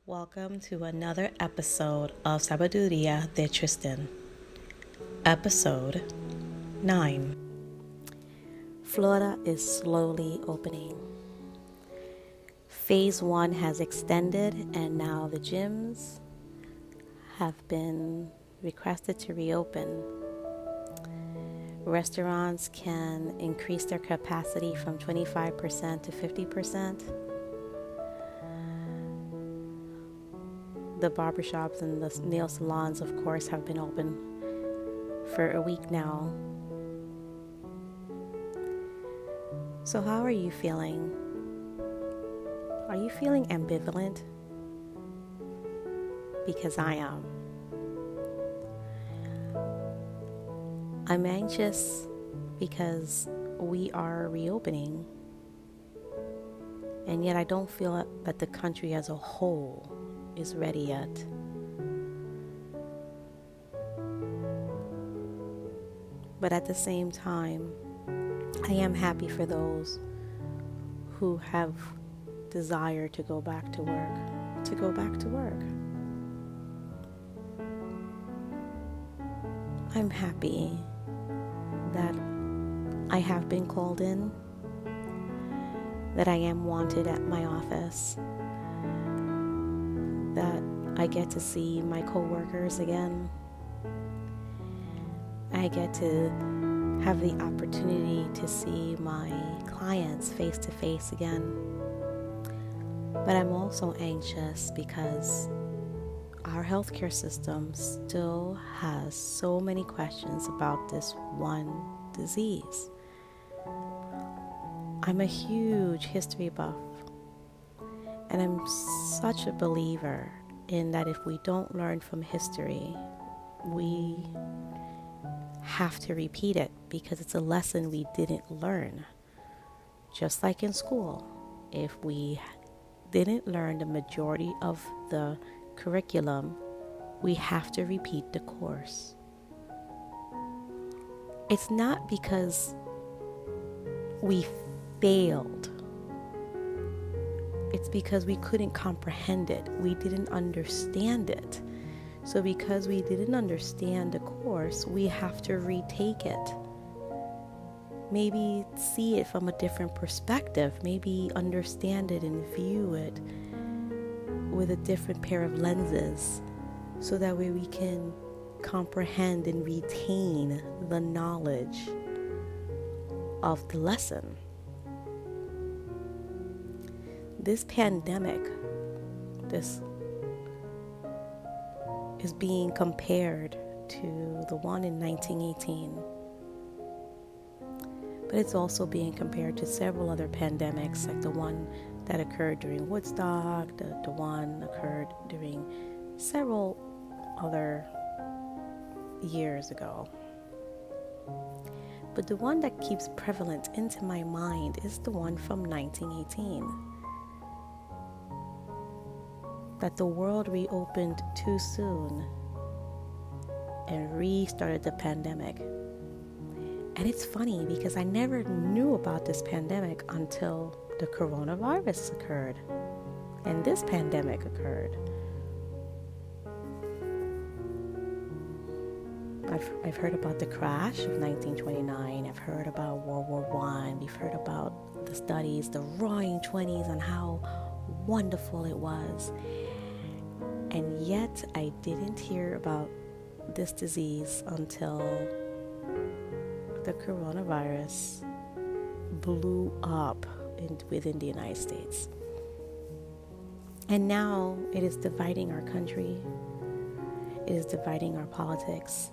Welcome to another episode of Sabiduria de Trystin, episode 9. Florida is slowly opening. Phase 1 has extended, and now the gyms have been requested to reopen. Restaurants can increase their capacity from 25% to 50%. The barbershops and the nail salons, of course, have been open for a week now. So how are you feeling? Are you feeling ambivalent? Because I am. I'm anxious because we are reopening, and yet I don't feel that the country as a whole is ready yet. But at the same time, I am happy for those who have desire to go back to work. I'm happy that I have been called in, that I am wanted at my office, that I get to see my coworkers again. I get to have the opportunity to see my clients face to face again. But I'm also anxious because our healthcare system still has so many questions about this one disease. I'm a huge history buff, and I'm such a believer in that if we don't learn from history, we have to repeat it because it's a lesson we didn't learn. Just like in school, if we didn't learn the majority of the curriculum, we have to repeat the course. It's not because we failed. It's because we couldn't comprehend it. We didn't understand it. So because we didn't understand the course, we have to retake it. Maybe see it from a different perspective. Maybe understand it and view it with a different pair of lenses, so that way we can comprehend and retain the knowledge of the lesson. This pandemic, this is being compared to the one in 1918. But it's also being compared to several other pandemics, like the one that occurred during Woodstock, the one occurred during several other years ago. But the one that keeps prevalent into my mind is the one from 1918. That the world reopened too soon and restarted the pandemic. And it's funny because I never knew about this pandemic until the coronavirus occurred and this pandemic occurred. I've heard about the crash of 1929. I've heard about World War I. We've heard about the studies, the roaring 20s, and how wonderful it was. And yet I didn't hear about this disease until the coronavirus blew up within the United States. And now it is dividing our country. It is dividing our politics.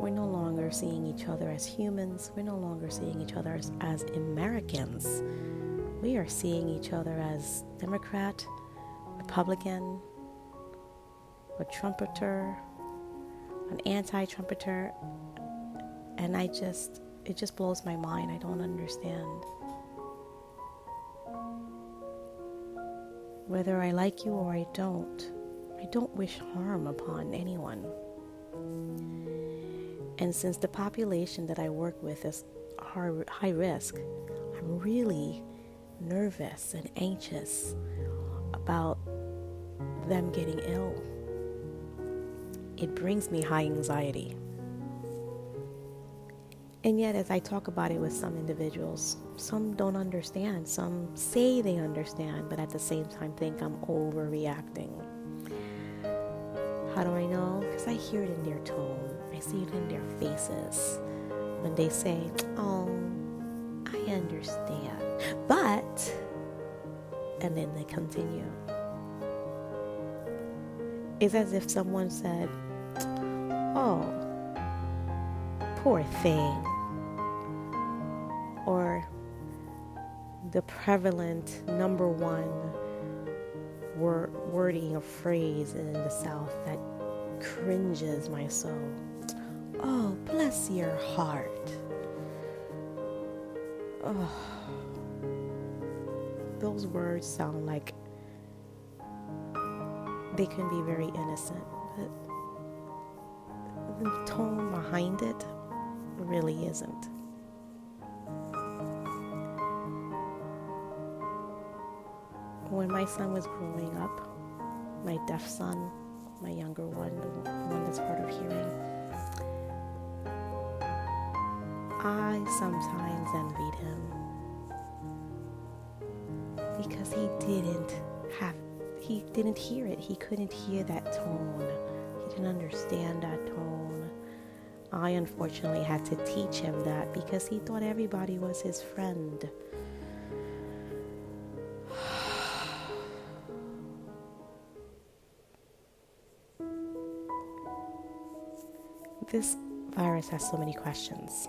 We're no longer seeing each other as humans. We're no longer seeing each other as Americans. We are seeing each other as Democrat, Republican, a trumpeter, an anti-trumpeter, and it just blows my mind. I don't understand. Whether I like you or I don't wish harm upon anyone. And since the population that I work with is high risk, I'm really nervous and anxious about them getting ill, it brings me high anxiety. And yet, as I talk about it with some individuals, some don't understand. Some say they understand, but at the same time think I'm overreacting. How do I know? Because I hear it in their tone. I see it in their faces. When they say, oh, I understand. But, and then they continue. It's as if someone said, oh, poor thing. Or the prevalent number one wording of phrase in the South that cringes my soul. Oh, bless your heart. Oh, those words sound like they can be very innocent, but the tone behind it really isn't. When my son was growing up, my deaf son, my younger one, the one that's hard of hearing, I sometimes envied him because he didn't hear it. He couldn't hear that tone. He didn't understand that tone. I unfortunately had to teach him that because he thought everybody was his friend. This virus has so many questions.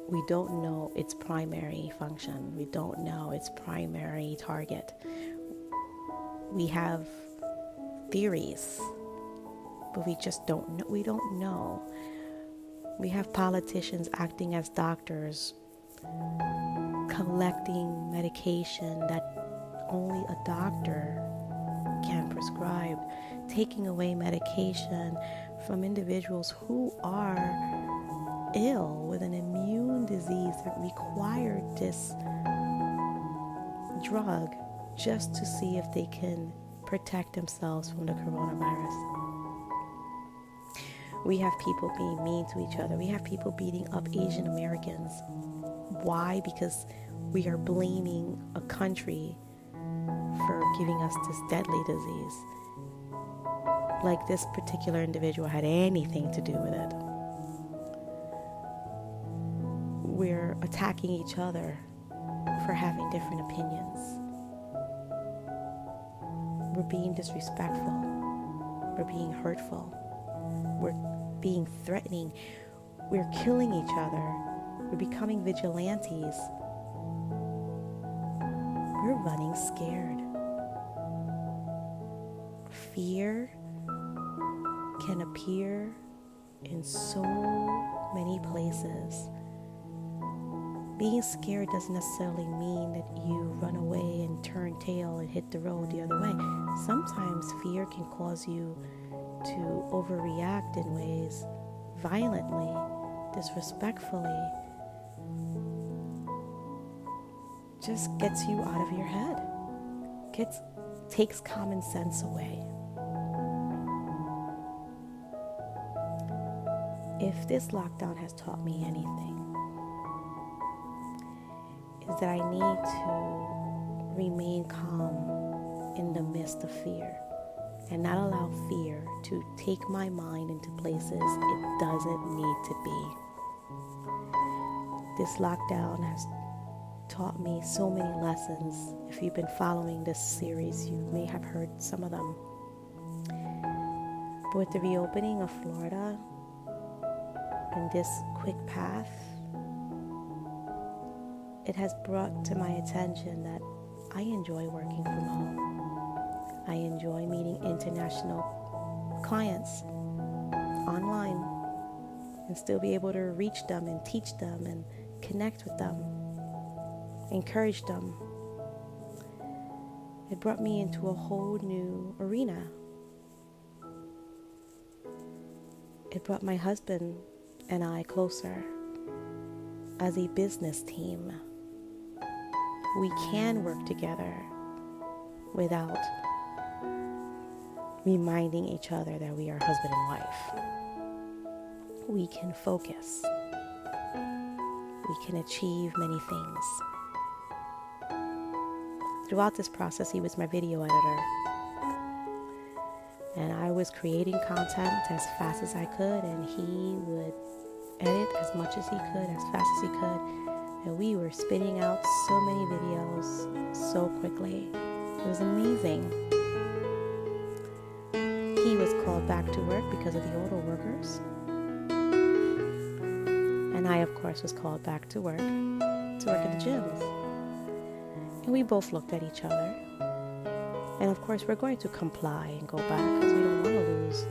We don't know its primary function. We don't know its primary target. We have theories, but we just don't know. We don't know. We have politicians acting as doctors, collecting medication that only a doctor can prescribe, taking away medication from individuals who are ill with an immune disease that required this drug just to see if they can protect themselves from the coronavirus. We have people being mean to each other. We have people beating up Asian Americans. Why? Because we are blaming a country for giving us this deadly disease. Like this particular individual had anything to do with it. We're attacking each other for having different opinions. We're being disrespectful. We're being hurtful. We're being threatening. We're killing each other. We're becoming vigilantes. We're running scared. Fear can appear in so many places. Being scared doesn't necessarily mean that you run away and turn tail and hit the road the other way. Sometimes fear can cause you to overreact in ways violently, disrespectfully. Just gets you out of your head. Takes common sense away. If this lockdown has taught me anything, is that I need to remain calm in the midst of fear and not allow fear to take my mind into places it doesn't need to be. This lockdown has taught me so many lessons. If you've been following this series, you may have heard some of them. But with the reopening of Florida and this quick path, it has brought to my attention that I enjoy working from home. I enjoy meeting international clients online and still be able to reach them and teach them and connect with them, encourage them. It brought me into a whole new arena. It brought my husband and I closer as a business team. We can work together. without reminding each other that we are husband and wife. We can focus. We can achieve many things. Throughout this process, he was my video editor. And I was creating content as fast as I could, and he would edit as much as he could, as fast as he could. And we were spitting out so many videos so quickly. It was amazing. He was called back to work because of the auto workers. And I, of course, was called back to work in the gyms. And we both looked at each other. And of course, we're going to comply and go back because we don't want to lose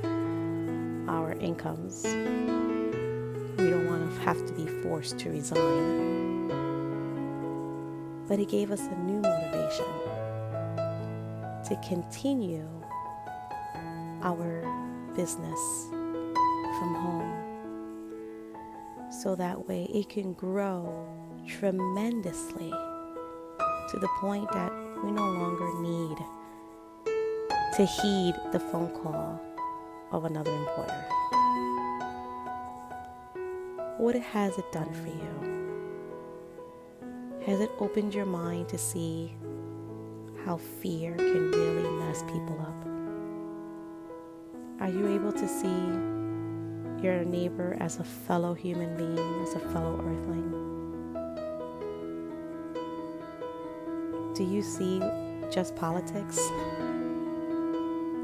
our incomes. We don't want to have to be forced to resign. But it gave us a new motivation to continue our business from home. So that way it can grow tremendously to the point that we no longer need to heed the phone call of another employer. What has it done for you? Has it opened your mind to see how fear can really mess people up? Are you able to see your neighbor as a fellow human being, as a fellow earthling? Do you see just politics?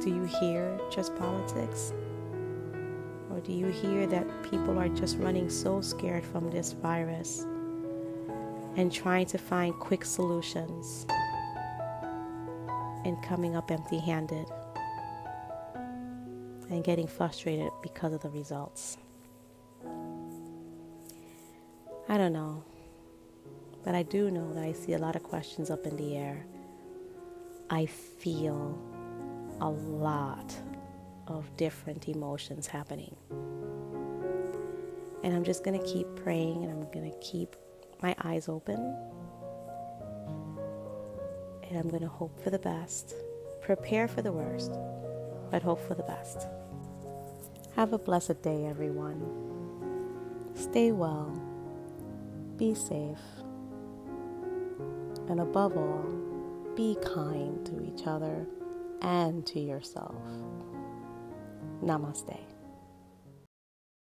Do you hear just politics? Or do you hear that people are just running so scared from this virus and trying to find quick solutions and coming up empty-handed and getting frustrated because of the results? I don't know. But I do know that I see a lot of questions up in the air. I feel a lot of different emotions happening. And I'm just going to keep praying, and I'm going to keep my eyes open. And I'm going to hope for the best. Prepare for the worst, but hope for the best. Have a blessed day, everyone. Stay well. Be safe. And above all, be kind to each other and to yourself. Namaste.